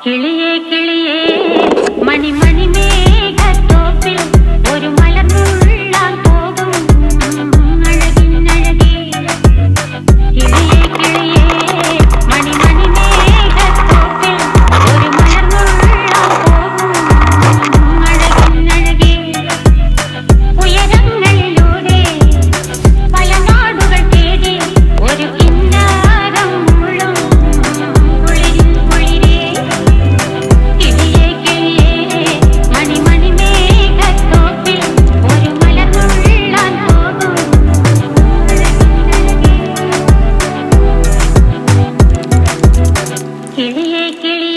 കിളിയേ കിളിയേ മണി മണി മേഘത്തോപ്പിൽ ഒരു മലർന്നുള്ളാൻ പോകും അഴകിനഴകേ. കിളിയേ കിളിയേ മണി മണി മേഘത്തോപ്പിൽ ഒരു മലർന്നുള്ളാൻ പോകും അഴകിനഴകേ. ഉയരങ്ങളിലൂടെ പല നാടുകൾ തേടി ഒരു കിന്നാരം മുള്ളും കുളിരിൻ കുളിരേ. കിളിയേ കിളിയേ മണി മണി മേഘത്തോപ്പിൽ ഒരു മലർന്നുള്ളാൻ പോകും അഴകിനഴകേ. കിളിയേ കിളിയേ